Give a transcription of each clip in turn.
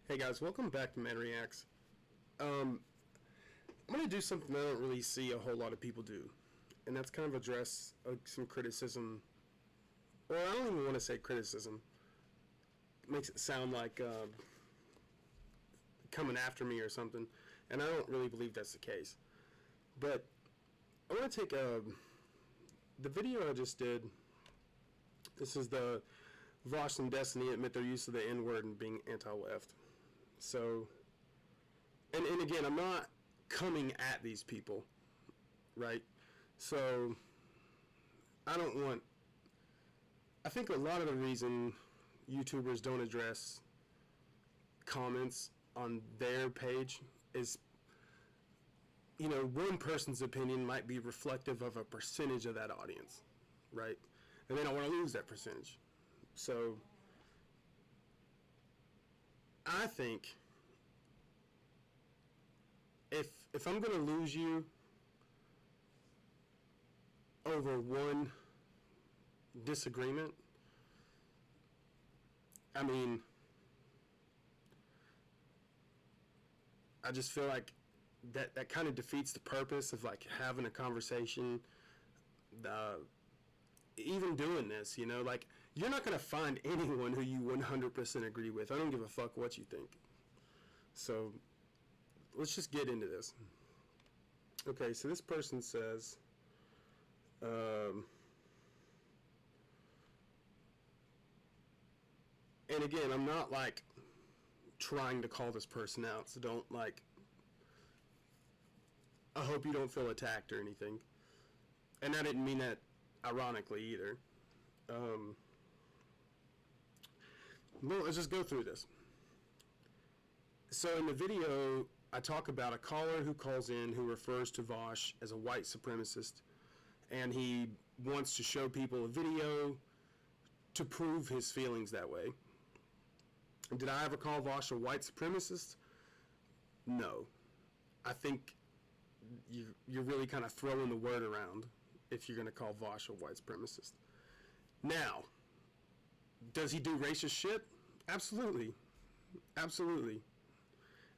Hey guys, welcome back to Man Reacts. I'm going to do something I don't really see a whole lot of people do, and that's kind of address some criticism, or I don't even want to say criticism. It makes it sound like coming after me or something, and I don't really believe that's the case. But I want to take the video I just did. This is the Vosh and Destiny admit their use of the N-word and being anti-left. So, and again, I'm not coming at these people, right? So, I think a lot of the reason YouTubers don't address comments on their page is, one person's opinion might be reflective of a percentage of that audience, right? And they don't want to lose that percentage. So, I think if I'm going to lose you over one disagreement, I mean, I just feel like that kind of defeats the purpose of like having a conversation, even doing this, like you're not going to find anyone who you 100% agree with. I don't give a fuck what you think. So let's just get into this. Okay, so this person says, and again, I'm not like trying to call this person out, so don't like, I hope you don't feel attacked or anything. And I didn't mean that ironically either. Well, let's just go through this. So in the video, I talk about a caller who calls in who refers to Vosh as a white supremacist, and he wants to show people a video to prove his feelings that way. Did I ever call Vosh a white supremacist? No. I think you're really kind of throwing the word around if you're going to call Vosh a white supremacist. Now, does he do racist shit? Absolutely. Absolutely.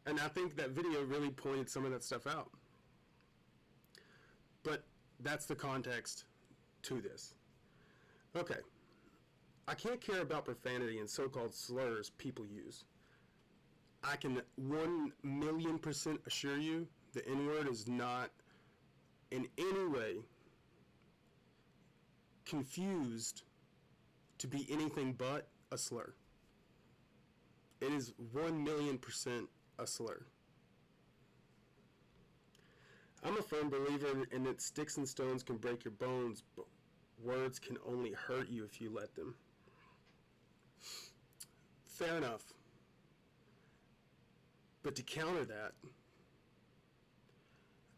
And I think that video really pointed some of that stuff out. But that's the context to this. Okay. I can't care about profanity and so-called slurs people use. I can 1,000,000% assure you the N-word is not in any way confused to be anything but a slur. It is 1,000,000% a slur. I'm a firm believer in that sticks and stones can break your bones, but words can only hurt you if you let them. Fair enough. But to counter that,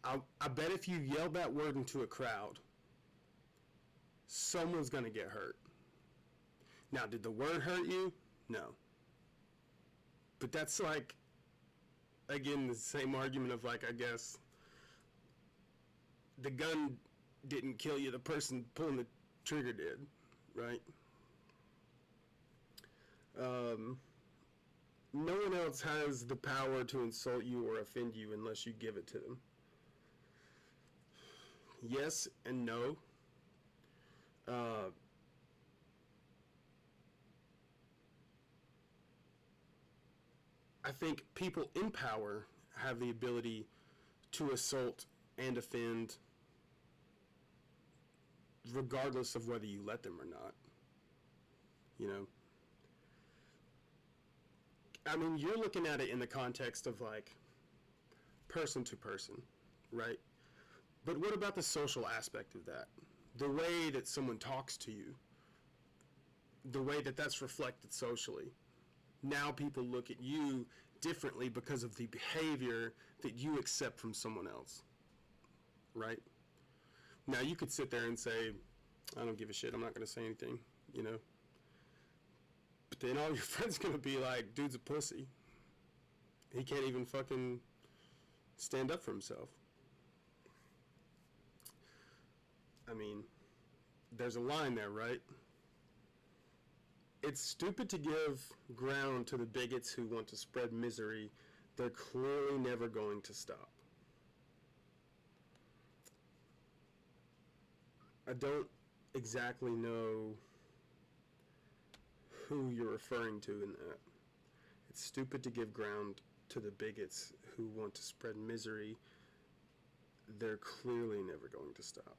I bet if you yell that word into a crowd, someone's going to get hurt. Now, did the word hurt you? No. But that's like, again, the same argument of like, I guess, the gun didn't kill you, the person pulling the trigger did, right? No one else has the power to insult you or offend you unless you give it to them. Yes and no. I think people in power have the ability to assault and offend regardless of whether you let them or not. I mean, you're looking at it in the context of like person to person, right? But what about the social aspect of that? The way that someone talks to you, the way that that's reflected socially. Now people look at you differently because of the behavior that you accept from someone else, right? Now you could sit there and say, I don't give a shit, I'm not going to say anything, But then all your friends going to be like, dude's a pussy. He can't even fucking stand up for himself. I mean, there's a line there, right? It's stupid to give ground to the bigots who want to spread misery. They're clearly never going to stop. I don't exactly know who you're referring to in that. It's stupid to give ground to the bigots who want to spread misery. They're clearly never going to stop.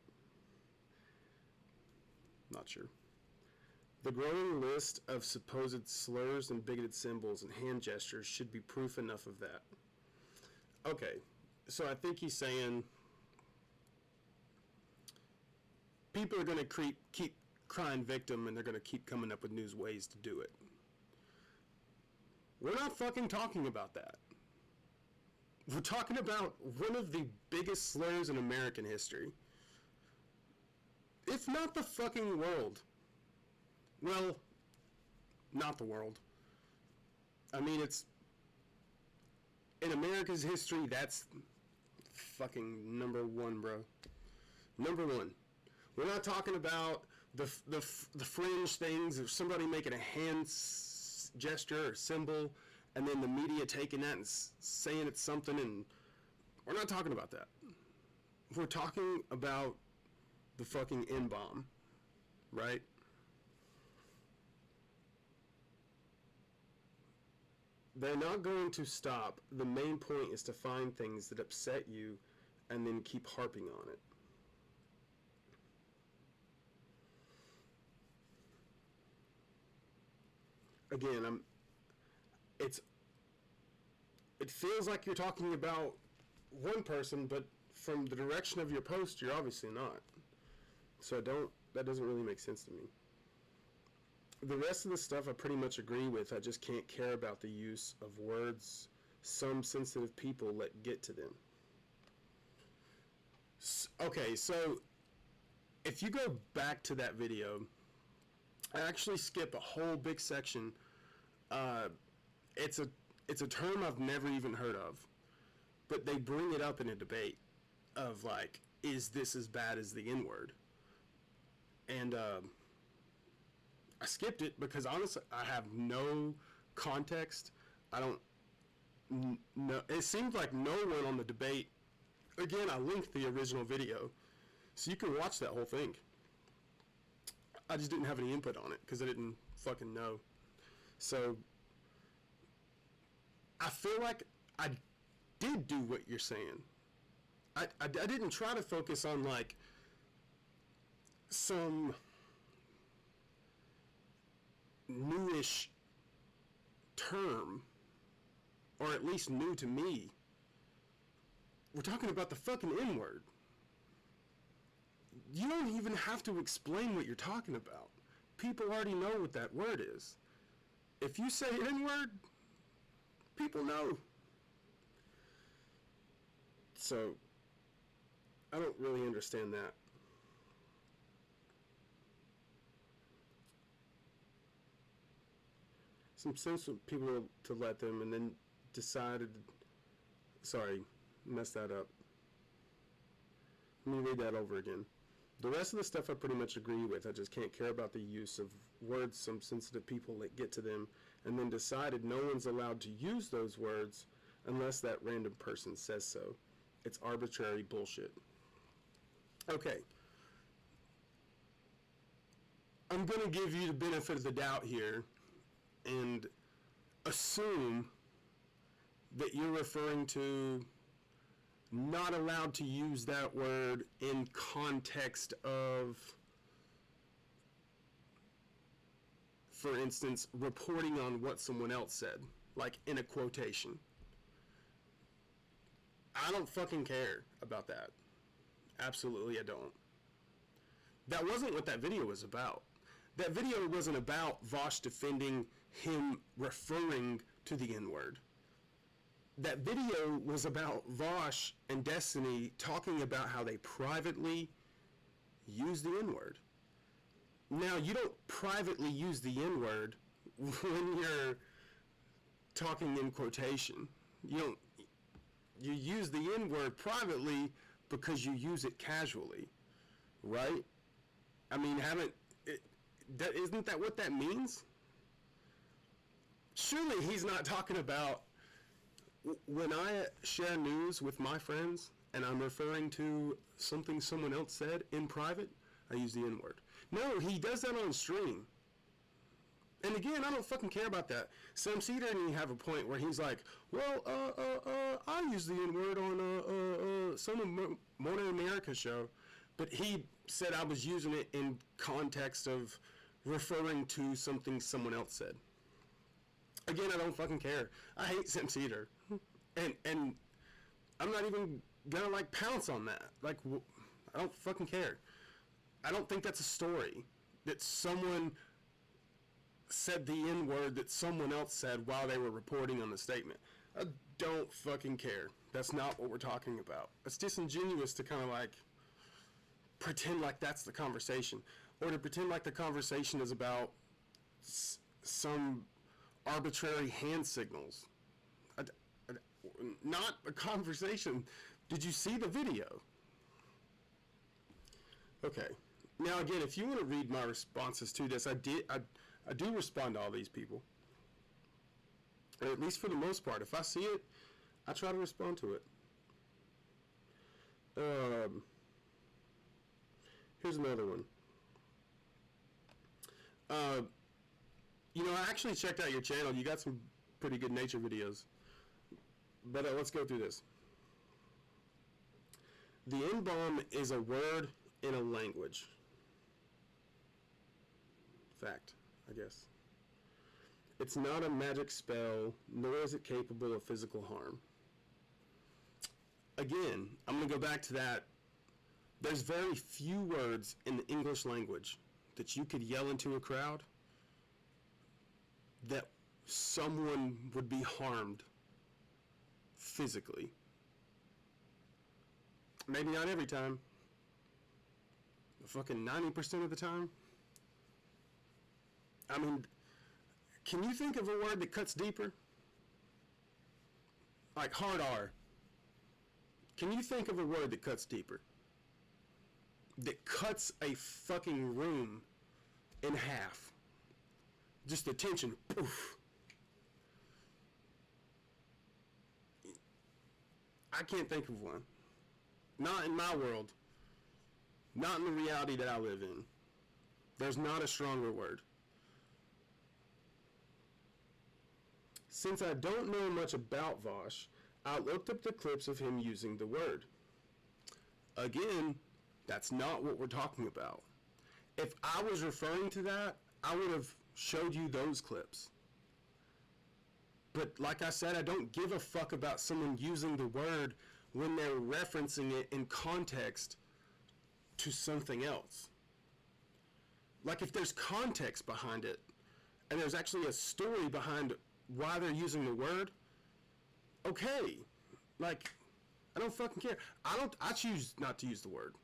Not sure. The growing list of supposed slurs and bigoted symbols and hand gestures should be proof enough of that. Okay, so I think he's saying people are going to keep crying victim, and they're going to keep coming up with new ways to do it. We're not fucking talking about that. We're talking about one of the biggest slurs in American history. If not the fucking world. Well, not the world. I mean, it's... in America's history, that's fucking number one, bro. Number one. We're not talking about the fringe things of somebody making a hand gesture or symbol and then the media taking that and saying it's something, and we're not talking about that. We're talking about the fucking N-bomb, right? They're not going to stop. The main point is to find things that upset you and then keep harping on it. Again, it feels like you're talking about one person, but from the direction of your post, you're obviously not. So that doesn't really make sense to me. The rest of the stuff I pretty much agree with. I just can't care about the use of words some sensitive people let get to them. Okay, so if you go back to that video, I actually skip a whole big section. It's a term I've never even heard of, but they bring it up in a debate of like, is this as bad as the N-word? And I skipped it because honestly, I have no context. I don't know. It seemed like no one on the debate. Again, I linked the original video, so you can watch that whole thing. I just didn't have any input on it because I didn't fucking know. So I feel like I did do what you're saying. I didn't try to focus on like some newish term, or at least new to me. We're talking about the fucking N-word. You don't even have to explain what you're talking about. People already know what that word is. If you say N-word, people know. So, I don't really understand that. Some sensible people to let them, and then decided, sorry, messed that up. Let me read that over again. The rest of the stuff I pretty much agree with. I just can't care about the use of words some sensitive people let get to them, and then decided no one's allowed to use those words unless that random person says so. It's arbitrary bullshit. Okay. I'm going to give you the benefit of the doubt here and assume that you're referring to not allowed to use that word in context of, for instance, reporting on what someone else said, like in a quotation. I don't fucking care about that. Absolutely, I don't. That wasn't what that video was about. That video wasn't about Vosh defending him referring to the N-word. That video was about Vosh and Destiny talking about how they privately use the N-word. Now, you don't privately use the N-word when you're talking in quotation. You use the N-word privately because you use it casually, right? I mean, isn't that what that means? Surely he's not talking about when I share news with my friends and I'm referring to something someone else said in private, I use the N-word. No, he does that on stream. And again, I don't fucking care about that. Sam Cedar and he have a point where he's like, well, I use the N-word on some Morning America show. But he said I was using it in context of referring to something someone else said. Again, I don't fucking care. I hate Sam Cedar. And I'm not even gonna like pounce on that. Like, I don't fucking care. I don't think that's a story that someone said the N-word that someone else said while they were reporting on the statement. I don't fucking care. That's not what we're talking about. It's disingenuous to kind of like pretend like that's the conversation, or to pretend like the conversation is about some arbitrary hand signals. Not a conversation. Did you see the video? Okay. Now again, if you want to read my responses to this, I do respond to all these people. Or at least for the most part. If I see it, I try to respond to it. Here's another one. I actually checked out your channel. You got some pretty good nature videos. But let's go through this. The N-bomb is a word in a language. Fact, I guess. It's not a magic spell, nor is it capable of physical harm. Again, I'm going to go back to that. There's very few words in the English language that you could yell into a crowd that someone would be harmed physically. Maybe not every time. Fucking 90% of the time. I mean, can you think of a word that cuts deeper? Like hard R. Can you think of a word that cuts deeper? That cuts a fucking room in half. Just the tension. Poof. I can't think of one. Not in my world. Not in the reality that I live in. There's not a stronger word. Since I don't know much about Vosh, I looked up the clips of him using the word. Again, that's not what we're talking about. If I was referring to that, I would have showed you those clips. But like I said, I don't give a fuck about someone using the word when they're referencing it in context to something else. Like if there's context behind it, and there's actually a story behind why they're using the word, okay. Like, I don't fucking care. I choose not to use the word.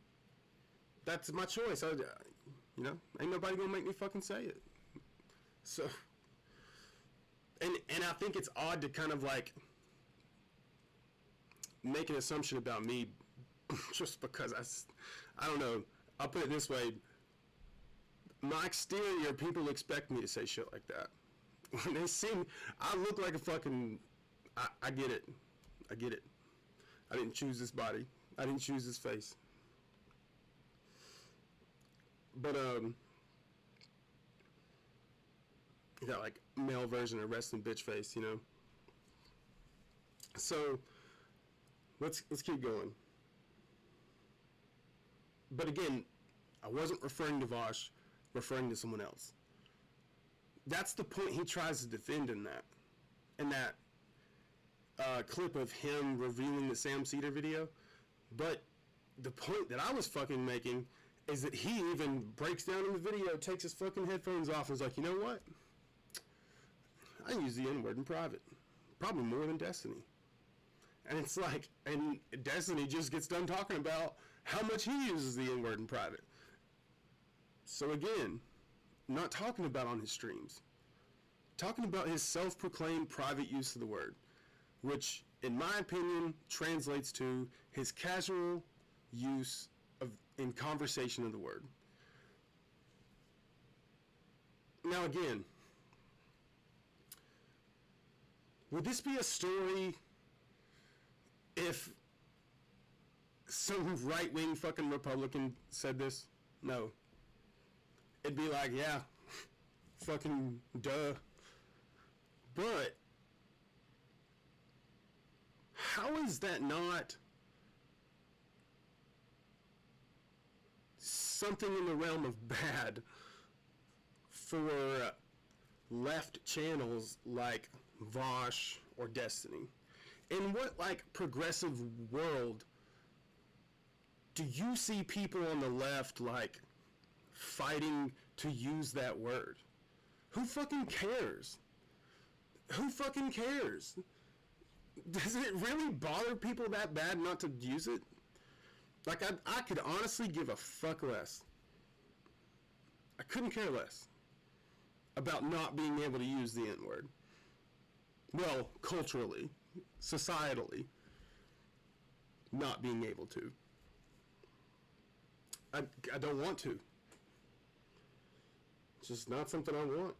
That's my choice. Ain't nobody gonna make me fucking say it. So, and I think it's odd to kind of like make an assumption about me just because I don't know. I'll put it this way. My exterior, people expect me to say shit like that. When they see me, I look like a fucking, I get it. I get it. I didn't choose this body. I didn't choose this face. But, you got like male version of resting bitch face, you know? So, let's keep going. But again, I wasn't referring to Vosh, referring to someone else. That's the point he tries to defend in that. In that clip of him revealing the Sam Cedar video. But the point that I was fucking making is that he even breaks down in the video, takes his fucking headphones off, and is like, you know what? I use the N-word in private. Probably more than Destiny. And it's like, and Destiny just gets done talking about how much he uses the N-word in private. So again, not talking about on his streams. Talking about his self-proclaimed private use of the word, which, in my opinion, translates to his casual use in conversation of the word. Now again, Would this be a story if some right-wing fucking Republican said this? No. It'd be like, yeah, fucking duh. But how is that not something in the realm of bad for left channels like Vosh or Destiny? In what, like, progressive world do you see people on the left, like, fighting to use that word? Who fucking cares? Who fucking cares? Does it really bother people that bad not to use it? Like, I could honestly give a fuck less. I couldn't care less about not being able to use the N-word. Well, culturally, societally, not being able to. I don't want to. It's just not something I want.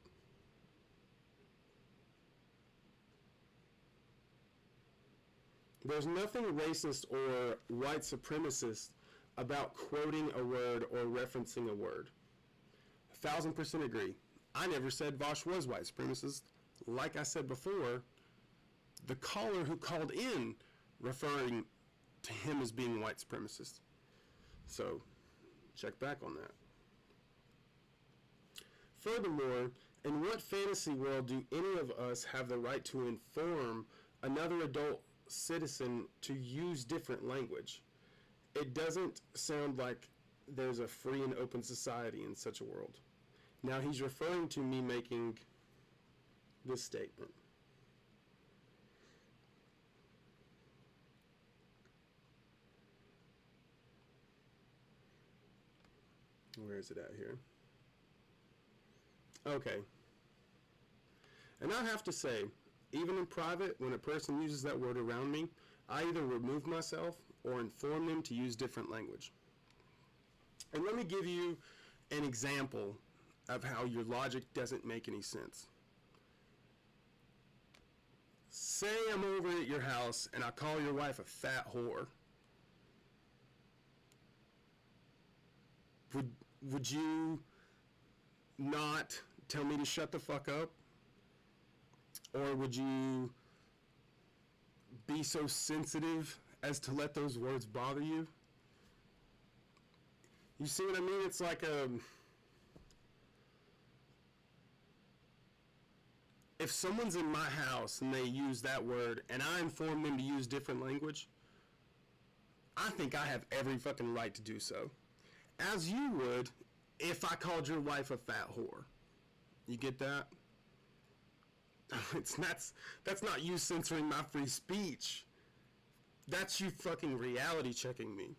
There's nothing racist or white supremacist about quoting a word or referencing a word. 1,000% agree. I never said Vosh was white supremacist. Like I said before, the caller who called in referring to him as being white supremacist. So, check back on that. Furthermore, in what fantasy world do any of us have the right to inform another adult citizen to use different language? It doesn't sound like there's a free and open society in such a world. Now he's referring to me making this statement. Where is it at here? Okay. And I have to say, even in private, when a person uses that word around me, I either remove myself or inform them to use different language. And let me give you an example of how your logic doesn't make any sense. Say I'm over at your house and I call your wife a fat whore. Would you not tell me to shut the fuck up? Or would you be so sensitive as to let those words bother you? You see what I mean? It's like if someone's in my house and they use that word and I inform them to use different language, I think I have every fucking right to do so. As you would if I called your wife a fat whore. You get that? That's not you censoring my free speech. That's you fucking reality checking me.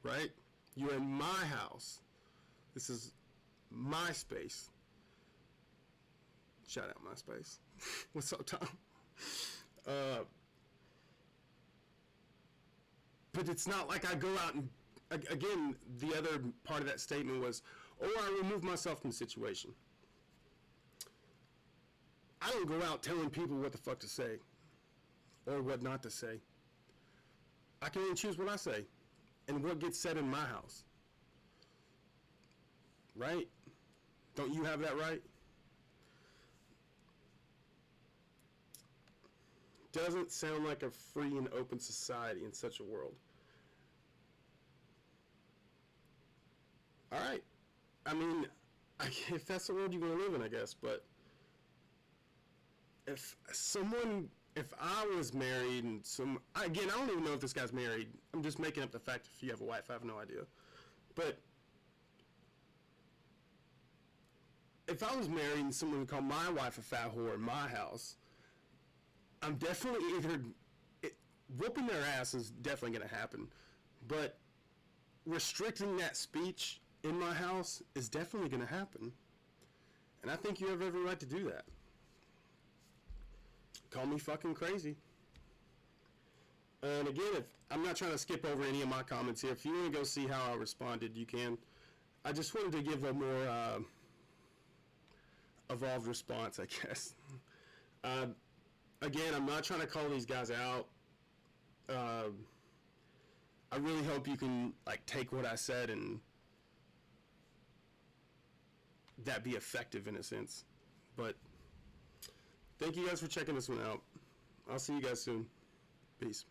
Right? You're in my house. This is my space. Shout out my space. What's up, Tom? But it's not like I go out and, again, the other part of that statement was, or I remove myself from the situation. I don't go out telling people what the fuck to say or what not to say. I can only choose what I say and what gets said in my house. Right? Don't you have that right? Doesn't sound like a free and open society in such a world. All right. I mean, if that's the world you're going to live in, I guess, but if I was married and again, I don't even know if this guy's married. I'm just making up the fact if you have a wife, I have no idea. But if I was married and someone would call my wife a fat whore in my house, I'm definitely whooping their ass is definitely going to happen. But restricting that speech in my house is definitely going to happen. And I think you have every right to do that. Call me fucking crazy. And again, I'm not trying to skip over any of my comments here. If you want to go see how I responded, you can. I just wanted to give a more evolved response, I guess. again, I'm not trying to call these guys out. I really hope you can like take what I said and that be effective in a sense. But thank you guys for checking this one out. I'll see you guys soon. Peace.